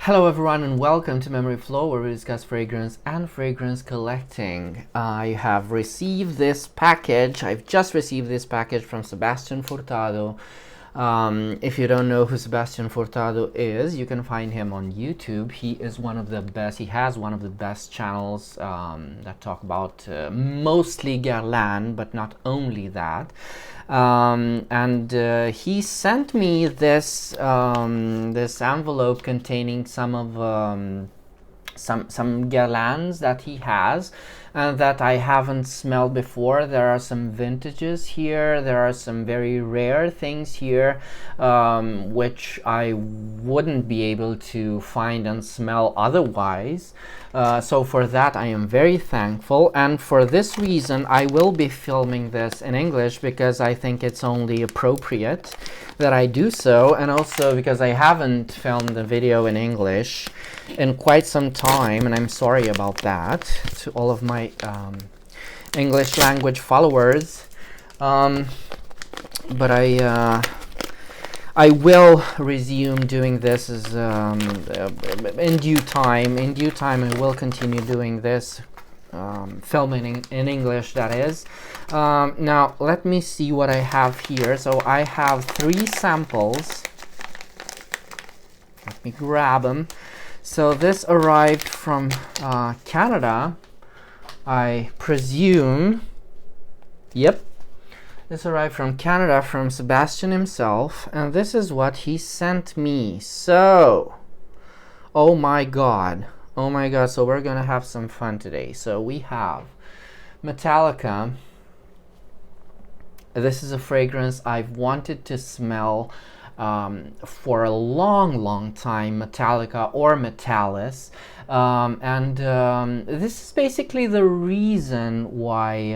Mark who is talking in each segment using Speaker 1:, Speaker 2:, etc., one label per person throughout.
Speaker 1: Hello everyone and welcome to Memory Flow, where we discuss fragrance and fragrance collecting. I have received this package. I've just received this package from Sebastian Furtado. If you don't know who Sebastian Furtado is, you can find him on YouTube. He is one of the best. He has one of the best channels that talk about mostly Guerlain, but not only that. He sent me this this envelope containing some of some Guerlains that he has and that I haven't smelled before. There are some vintages here. There are some very rare things here, which I wouldn't be able to find and smell otherwise. So for that I am very thankful, and for this reason I will be filming this in English because I think it's only appropriate that I do so, and also because I haven't filmed the video in English in quite some time, and I'm sorry about that to all of my English language followers, but I will resume doing this as in due time. In due time I will continue doing this, filming in English, that is. Now let me see what I have here. So I have 3 samples. Let me grab them. So this arrived from Canada, I presume. Yep, this arrived from Canada, from Sebastian himself, and this is what he sent me. So, oh my god, so we're gonna have some fun today. So we have Metallica. This is a fragrance I've wanted to smell for a long time, Metallica or Metallis, this is basically the reason why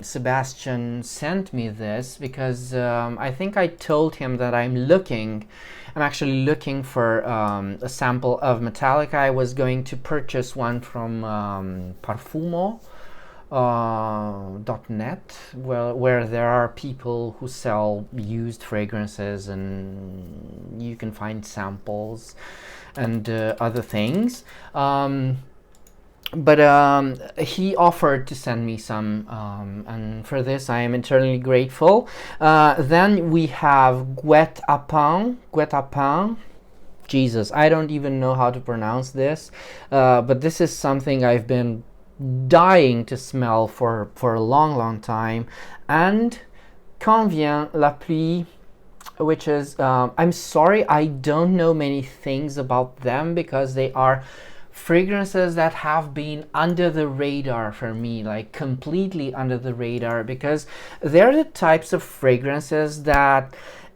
Speaker 1: Sebastian sent me this, because I think I told him that I'm actually looking for a sample of Metallica. I was going to purchase one from Parfumo. .net, where there are people who sell used fragrances and you can find samples and other things, but he offered to send me some, and for this I am eternally grateful. Then we have Guet-Apens. Jesus, I don't even know how to pronounce this, but this is something I've been dying to smell for a long time. And Quand Vient la Pluie, which is I'm sorry, I don't know many things about them because they are fragrances that have been under the radar for me, like completely under the radar, because they're the types of fragrances that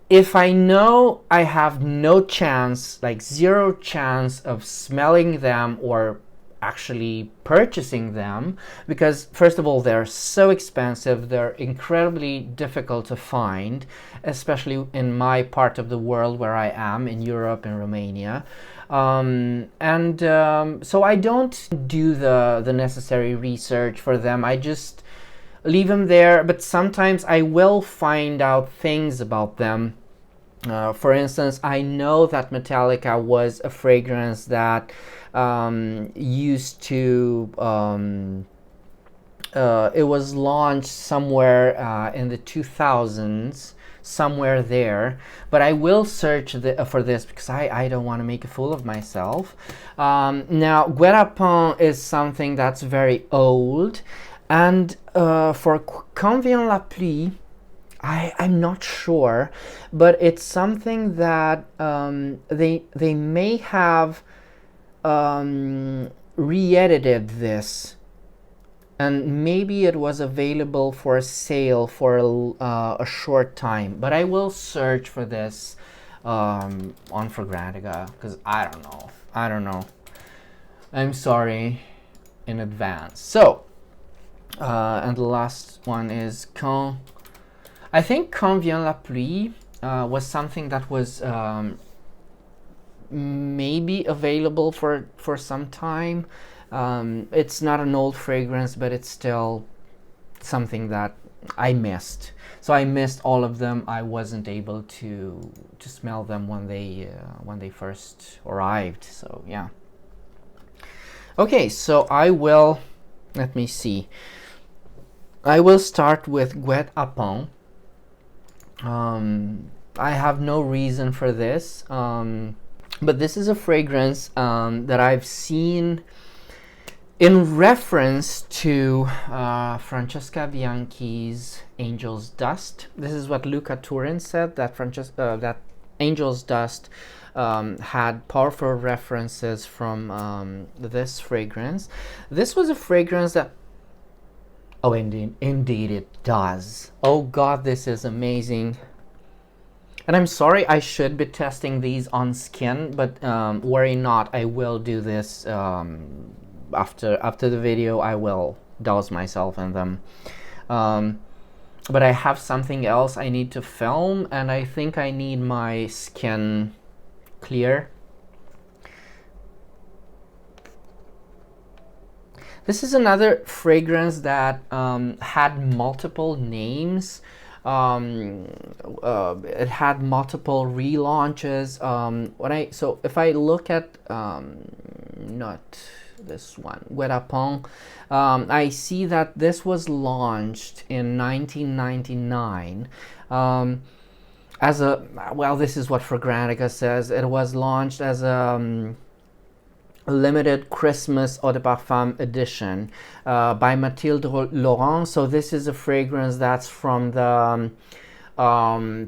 Speaker 1: if I know I have no chance, like 0 chance of smelling them or actually purchasing them, because first of all they're so expensive, they're incredibly difficult to find, especially in my part of the world where I am, in Europe, in Romania, so I don't do the necessary research for them. I just leave them there, but sometimes I will find out things about them. For instance, I know that Metallica was a fragrance that used to it was launched somewhere in the 2000s, somewhere there, but I will search for this because I don't want to make a fool of myself. Now Guet-Apens is something that's very old, and for Quand Vient la Pluie, I'm not sure, but it's something that they may have re-edited this, and maybe it was available for sale for a short time, but I will search for this on Fragrantica because I don't know. I'm sorry in advance. So and the last one is I think Quand Vient la Pluie was something that was maybe available for some time. It's not an old fragrance, but it's still something that I missed. So I missed all of them. I wasn't able to smell them when they first arrived. So yeah. Okay, so I will, let me see. I will start with Guet-Apens. I have no reason for this, but this is a fragrance that I've seen in reference to Francesca Bianchi's Angel's Dust. This is what Luca Turin said, that that Angel's Dust had powerful references from this fragrance. This was a fragrance that, oh, indeed it does. Oh God, this is amazing. And I'm sorry, I should be testing these on skin, but worry not, I will do this after the video. I will douse myself in them. But I have something else I need to film, and I think I need my skin clear. This is another fragrance that had multiple names. It had multiple relaunches. So if I look at not this one, Guet-Apens, I see that this was launched in 1999. As a, well, this is what Fragrantica says. It was launched as a limited Christmas Eau de Parfum edition by Mathilde Laurent. So this is a fragrance that's from the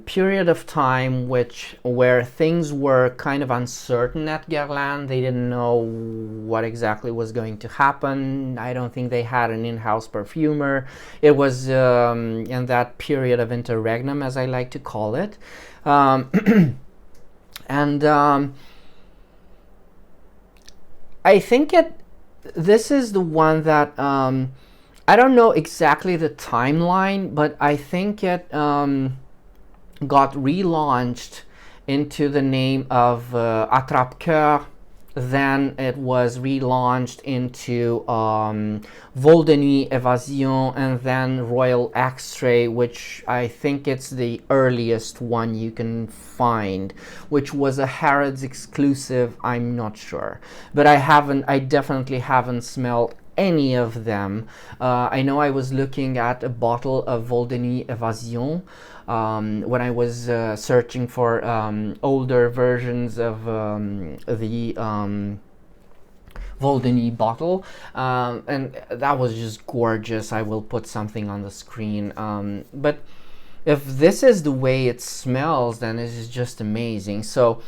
Speaker 1: period of time where things were kind of uncertain at Guerlain. They didn't know what exactly was going to happen. I don't think they had an in-house perfumer. It was in that period of interregnum, as I like to call it. I think this is the one that, I don't know exactly the timeline, but I think it got relaunched into the name of Attrape-Cœur. Then it was relaunched into Vol de Nuit Evasion, and then Royal Extrait, which I think it's the earliest one you can find, which was a Harrods exclusive. I'm not sure, but I definitely haven't smelled any of them. I know I was looking at a bottle of Vol de Nuit Evasion when I was searching for older versions of the Vol de Nuit bottle, and that was just gorgeous. I will put something on the screen. But if this is the way it smells, then it is just amazing. So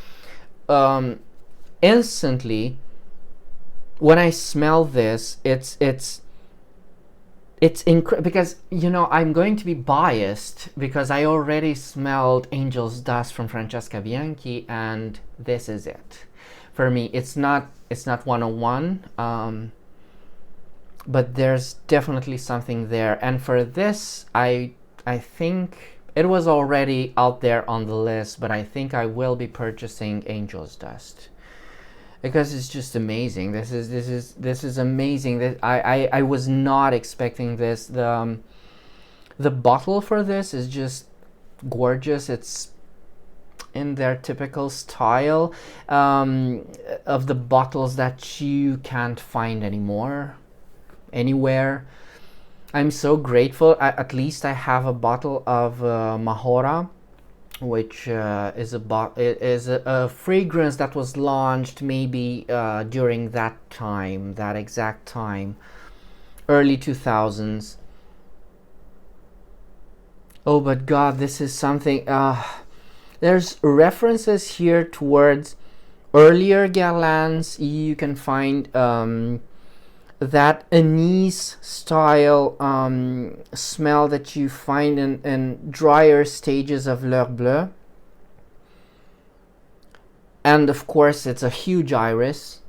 Speaker 1: instantly, when I smell this, it's because, you know, I'm going to be biased because I already smelled Angel's Dust from Francesca Bianchi, and this is it. For me, it's not 101, but there's definitely something there. And for this, I think it was already out there on the list, but I think I will be purchasing Angel's Dust, because it's just amazing. This is amazing. That I was not expecting this. The bottle for this is just gorgeous. It's in their typical style of the bottles that you can't find anywhere. I'm so grateful. At least I have a bottle of Mahora, which is a fragrance that was launched maybe during that exact time, early 2000s. Oh, but God, this is something. There's references here towards earlier Guerlains. You can find that anise style smell that you find in drier stages of L'Heure Bleue. And of course, it's a huge iris.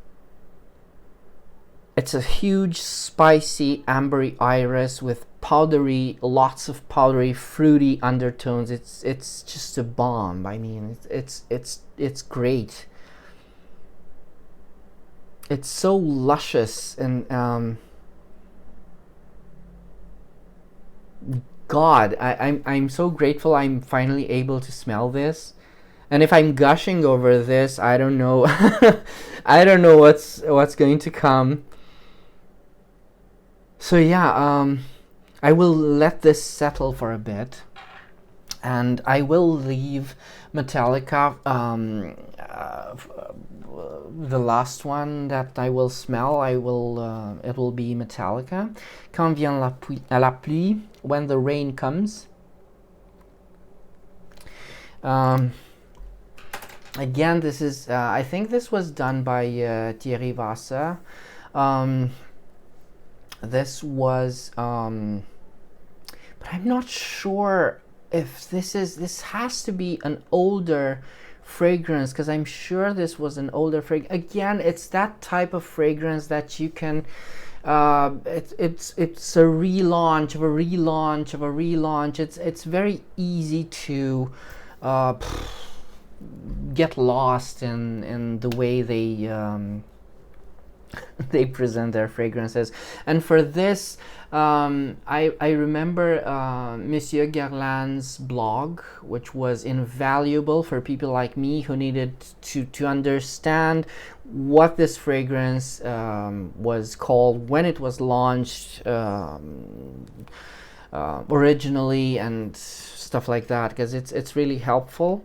Speaker 1: It's a huge, spicy, ambery iris with lots of powdery, fruity undertones. It's just a bomb. I mean, it's great. It's so God, I'm so grateful I'm finally able to smell this. And if I'm gushing over this, I don't know. I don't know what's going to come. So yeah, I will let this settle for a bit, and I will leave Metallica. The last one that I will smell, it will be Metallica. Quand vient la pluie, when the rain comes. Again, this is I think this was done by Thierry Vassa. This was, but I'm not sure if this has to be an older fragrance, because I'm sure this was an older fragrance. Again, it's that type of fragrance that you can it's a relaunch of a relaunch of a relaunch. It's very easy to get lost in the way they they present their fragrances. And for this, I remember Monsieur Guerlain's blog, which was invaluable for people like me who needed to understand what this fragrance was called, when it was launched originally, and stuff like that, because it's really helpful.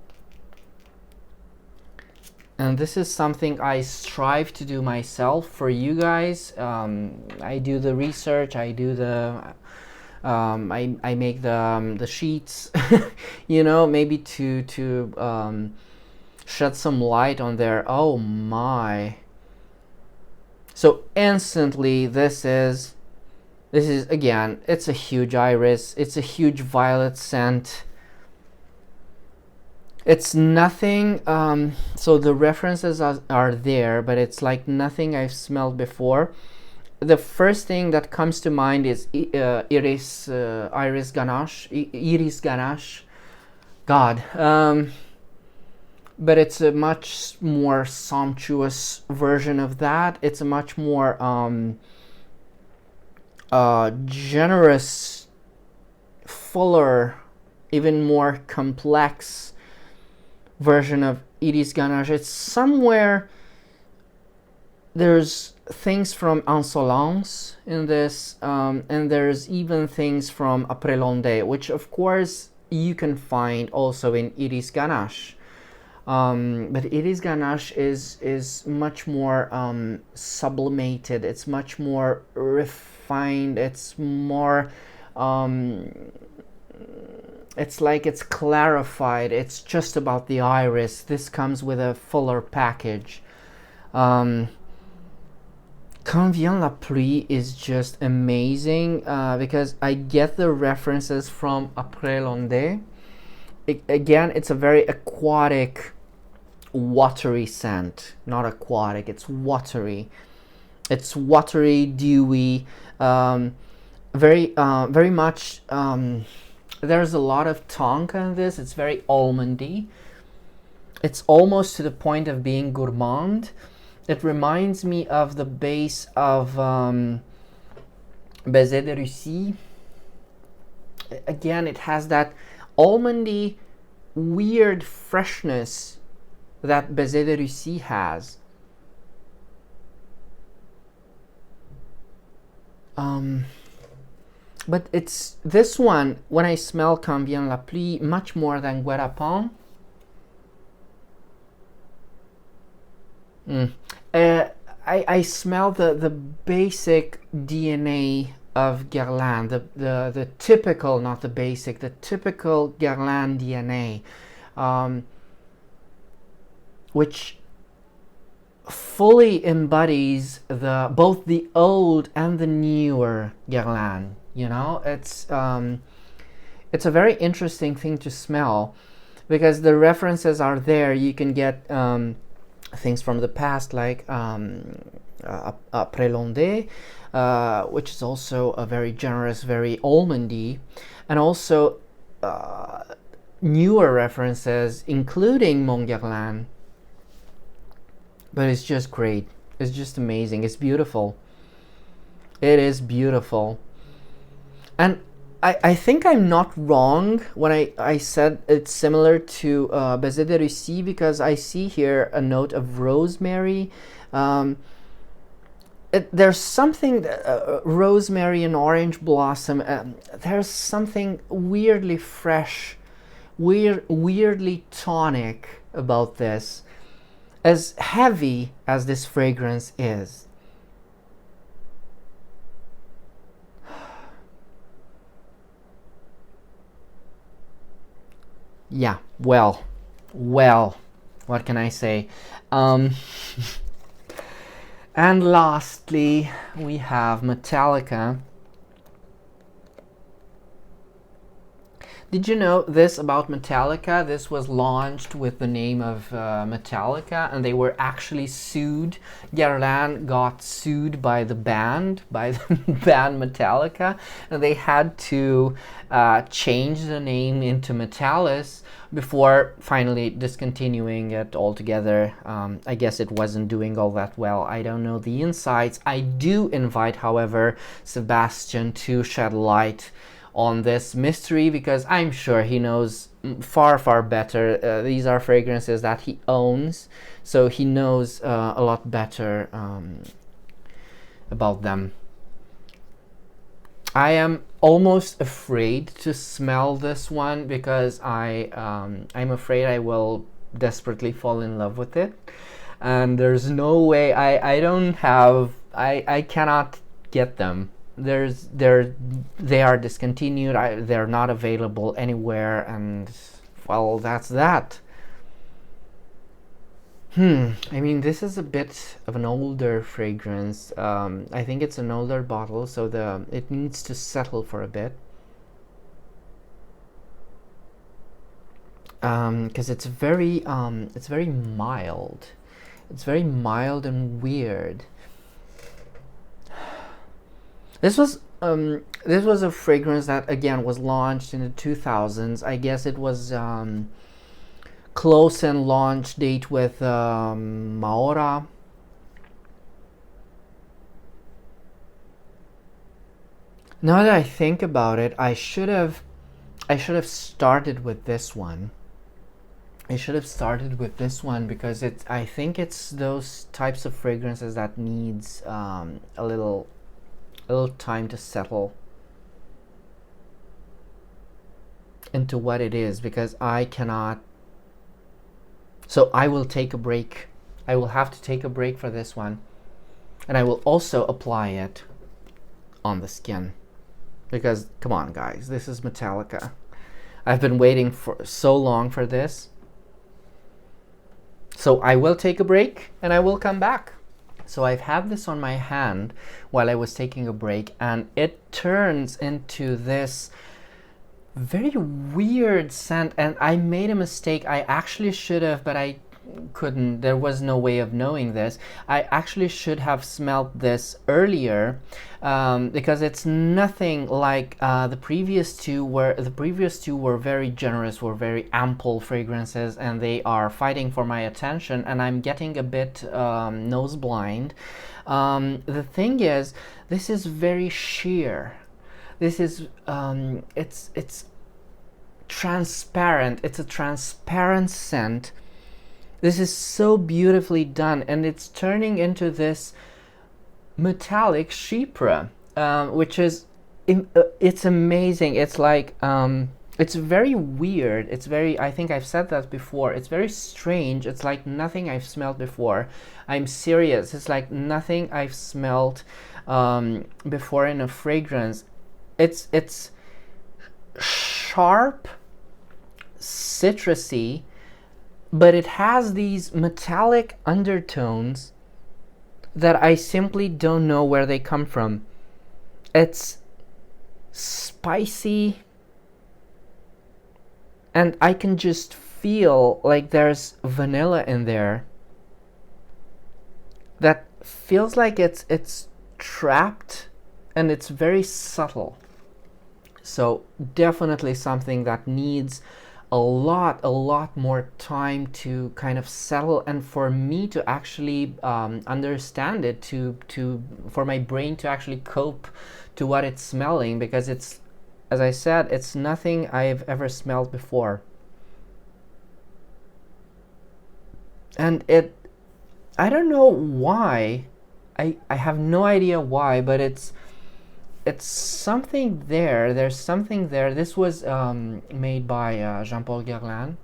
Speaker 1: And this is something I strive to do myself for you guys. I do the research. I do the I make the sheets, you know, maybe to shed some light on there. Oh my! So instantly, this is again. It's a huge iris. It's a huge violet scent. It's nothing, so the references are there, but it's like nothing I've smelled before. The first thing that comes to mind is Iris Ganache. God. But it's a much more sumptuous version of that. It's a much more generous, fuller, even more complex version of Iris Ganache. It's somewhere, there's things from Insolence in this, and there's even things from Après l'Ondée, which of course you can find also in Iris Ganache. But Iris Ganache is much more sublimated. It's much more refined. It's more it's like it's clarified. It's just about the iris. This comes with a fuller package. Quand Vient la Pluie is just amazing, because I get the references from Après l'Ondée. Again, it's a very aquatic, watery scent. Not aquatic, it's watery. It's watery, dewy, very much. There's a lot of tonka in this. It's very almondy. It's almost to the point of being gourmand. It reminds me of the base of Baiser de Russie. Again, it has that almondy, weird freshness that Baiser de Russie has. But it's this one, when I smell Quand Vient la Pluie, much more than Guet-Apens. I smell the basic DNA of Guerlain, the typical, not the basic, the typical Guerlain DNA, which fully embodies both the old and the newer Guerlain. You know, it's a very interesting thing to smell, because the references are there. You can get things from the past, like Après l'Ondée, which is also a very generous, very almondy, and also newer references, including Mon Guerlain. But it's just great. It's just amazing. It's beautiful. It is beautiful. And I think I'm not wrong when I said it's similar to Baiser de Russie, because I see here a note of rosemary. There's something, rosemary and orange blossom. There's something weirdly fresh, weirdly tonic about this, as heavy as this fragrance is. Yeah, well, what can I say? And lastly, we have Metallica. Did you know this about Metallica? This was launched with the name of Metallica, and they were actually sued. Guerlain got sued by the band Metallica, and they had to change the name into Metallis before finally discontinuing it altogether. I guess it wasn't doing all that well. I don't know the insights. I do invite, however, Sebastian to shed light on this mystery, because I'm sure he knows far better. These are fragrances that he owns, so he knows a lot better about them. I am almost afraid to smell this one, because I'm afraid I will desperately fall in love with it, and there's no way. I cannot get them. They are discontinued. They're not available anywhere, and well, that's that. I mean, this is a bit of an older fragrance. I think it's an older bottle, so it needs to settle for a bit. Because it's very mild. It's very mild and weird. This was a fragrance that again was launched in the 2000s. I guess it was close in launch date with Maora. Now that I think about it, I should have started with this one. I should have started with this one, because I think it's those types of fragrances that needs a little time to settle into what it is, because I cannot. So I will take a break. I will have to take a break for this one, and I will also apply it on the skin, because come on guys, this is Metallica. I've been waiting for so long for this. So I will take a break and I will come back. So I've had this on my hand while I was taking a break, and it turns into this very weird scent. And I made a mistake. I actually should have, but I couldn't. There was no way of knowing this. I actually should have smelled this earlier, because it's nothing like the previous two were very generous, were very ample fragrances, and they are fighting for my attention, and I'm getting a bit nose blind. The thing is, this is very sheer. This is it's transparent. It's a transparent scent. This is so beautifully done, and it's turning into this metallic chypre, which is it's amazing. It's like it's very weird. It's very, I think I've said that before, it's very strange. It's like nothing I've smelled before. I'm serious. It's like nothing I've smelled before in a fragrance. It's sharp, citrusy, but it has these metallic undertones that I simply don't know where they come from. It's spicy, and I can just feel like there's vanilla in there that feels like it's trapped, and it's very subtle. So definitely something that needs a lot more time to kind of settle, and for me to actually understand it, for my brain to actually cope to what it's smelling, because as I said, it's nothing I've ever smelled before. And I don't know why, I have no idea why, but it's something there. There's something there. This was made by Jean-Paul Guerlain,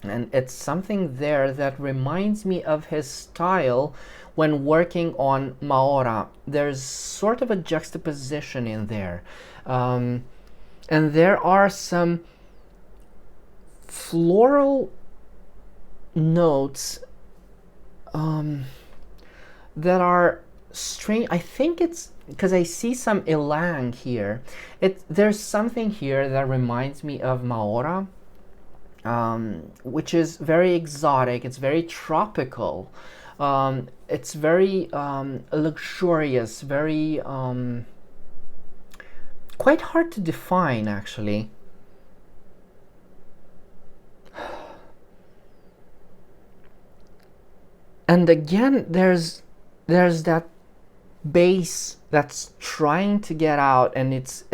Speaker 1: and it's something there that reminds me of his style when working on Maora. There's sort of a juxtaposition in there, and there are some floral notes that are strange. I think it's because I see some ylang here. There's something here that reminds me of Maora, which is very exotic. It's very tropical. It's very luxurious, very quite hard to define, actually. And again, there's that bass that's trying to get out, and it's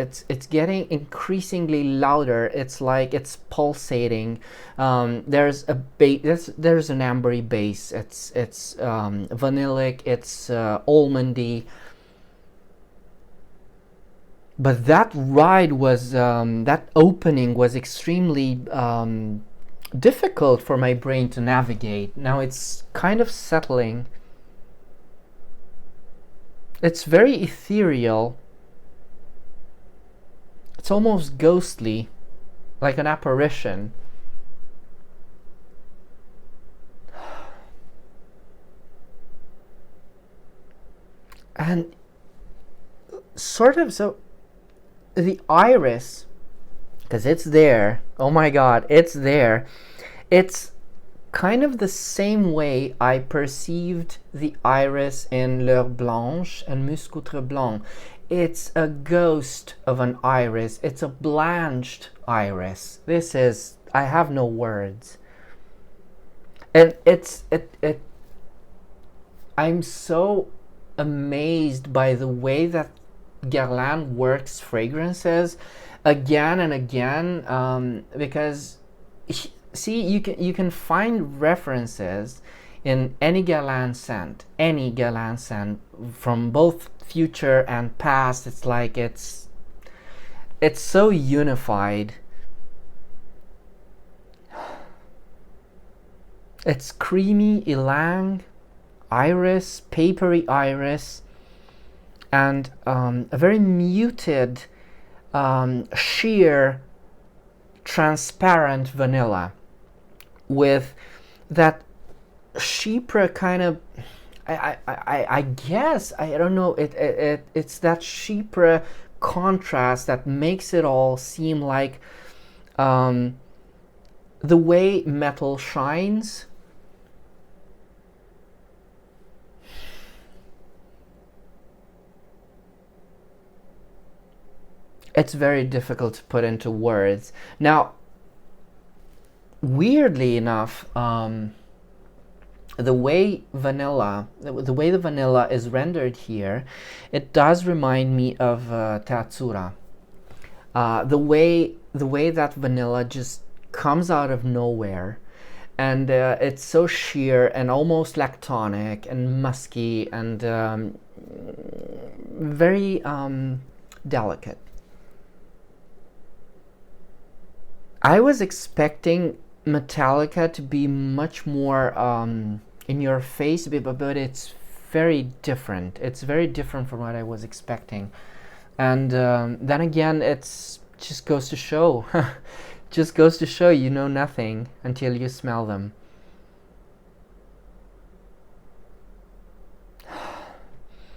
Speaker 1: getting increasingly louder. It's like it's pulsating. There's a bass. There's an ambery bass. It's vanillic. It's almondy. But that ride was that opening was extremely difficult for my brain to navigate. Now it's kind of settling. It's very ethereal. It's almost ghostly, like an apparition. And sort of, so the iris, because it's there. Oh my god, it's there. It's kind of the same way I perceived the iris in L'Heure Blanche and Muscoutre Blanc. It's a ghost of an iris. It's a blanched iris. This is, I have no words. And I'm so amazed by the way that Guerlain works fragrances again and again, because see, you can find references in any Guerlain scent from both future and past. It's like it's so unified. It's creamy ylang, iris, papery iris, and a very muted, sheer, transparent vanilla with that chypre kind of, I guess, I don't know, it's that chypre contrast that makes it all seem like the way metal shines. It's very difficult to put into words. Now, weirdly enough, the way the vanilla is rendered here, it does remind me of Teatsura. The way that vanilla just comes out of nowhere, and it's so sheer and almost lactonic and musky and very delicate. I was expecting Metallica to be much more in your face, but it's very different. It's very different from what I was expecting. And then again, it's just goes to show. Just goes to show you know nothing until you smell them.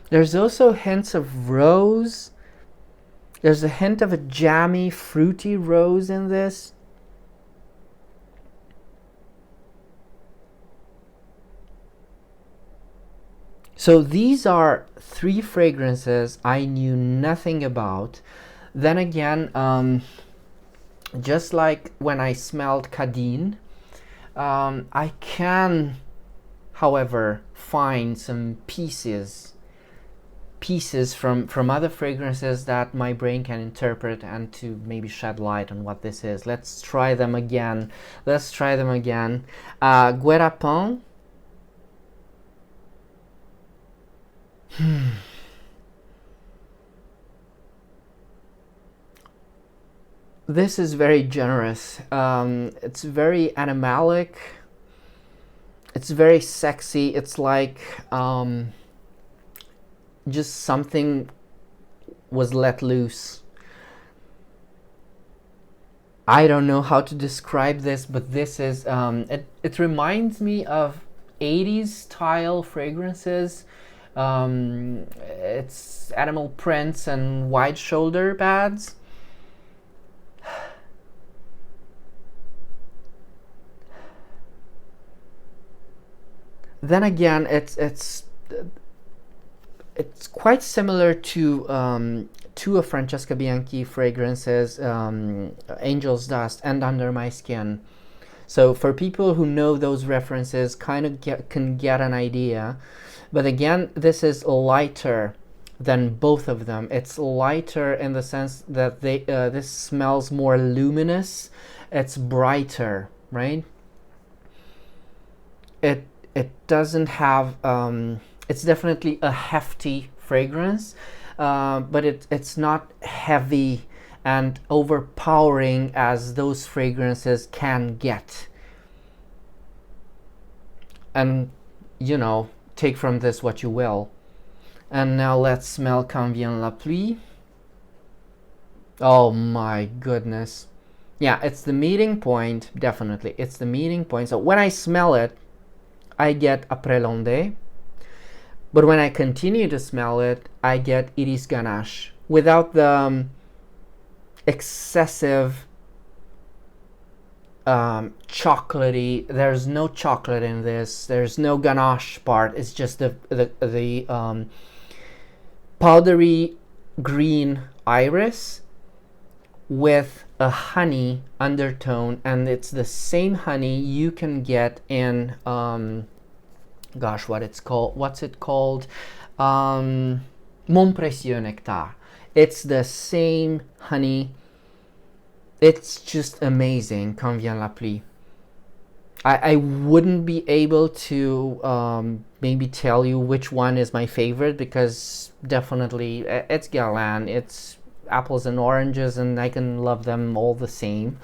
Speaker 1: There's also hints of rose. There's a hint of a jammy, fruity rose in this. So these are 3 fragrances I knew nothing about. Then again, just like when I smelled Cadine, I can, however, find some pieces pieces from other fragrances that my brain can interpret and to maybe shed light on what this is. Let's try them again. Guet-Apens. This is very generous. It's very animalic. It's very sexy. It's like just something was let loose. I don't know how to describe this, but this is it reminds me of 80s style fragrances. It's animal prints and wide shoulder pads. Then again, it's quite similar to two of Francesca Bianchi fragrances, Angel's Dust and Under My Skin. So for people who know those references, kind of can get an idea. But again, this is lighter than both of them. It's lighter in the sense that this smells more luminous. It's brighter, right? It doesn't have it's definitely a hefty fragrance, but it's not heavy and overpowering as those fragrances can get. And you know, take from this what you will. And now let's smell Quand Vient la Pluie. Oh my goodness. Yeah, it's the meeting point, definitely. It's the meeting point. So when I smell it, I get Après l'Ondée, but when I continue to smell it, I get Iris Ganache without the excessive chocolatey. There's no chocolate in this. There's no ganache part. It's just the powdery green iris with a honey undertone, and it's the same honey you can get in gosh, what's it called, Mon Précieux Nectar. It's the same honey. It's just amazing. Quand Vient la Pluie. I wouldn't be able to maybe tell you which one is my favorite, because definitely it's Guerlain. It's apples and oranges, and I can love them all the same.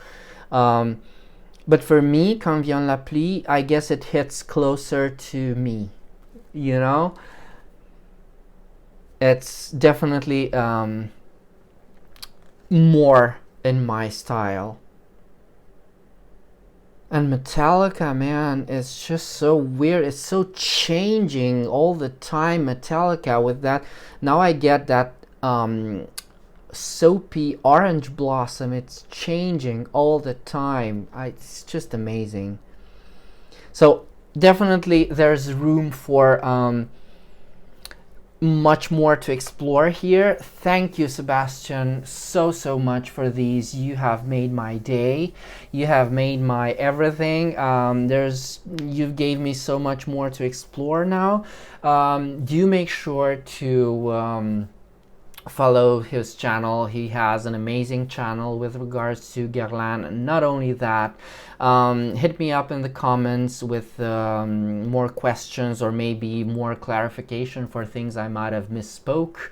Speaker 1: But for me, Quand Vient la Pluie, I guess it hits closer to me, you know? It's definitely more in my style. And Metallica, man, is just so weird. It's so changing all the time, Metallica, with that. Now I get that soapy orange blossom. It's changing all the time. It's just amazing. So definitely there's room for much more to explore here. Thank you, Sebastian, so much for these. You have made my day. You have made my everything. You gave me so much more to explore now. Do make sure to follow his channel. He has an amazing channel with regards to Guerlain. And not only that, hit me up in the comments with more questions or maybe more clarification for things I might have misspoke.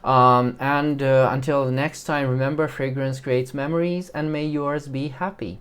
Speaker 1: And until the next time, remember, fragrance creates memories, and may yours be happy.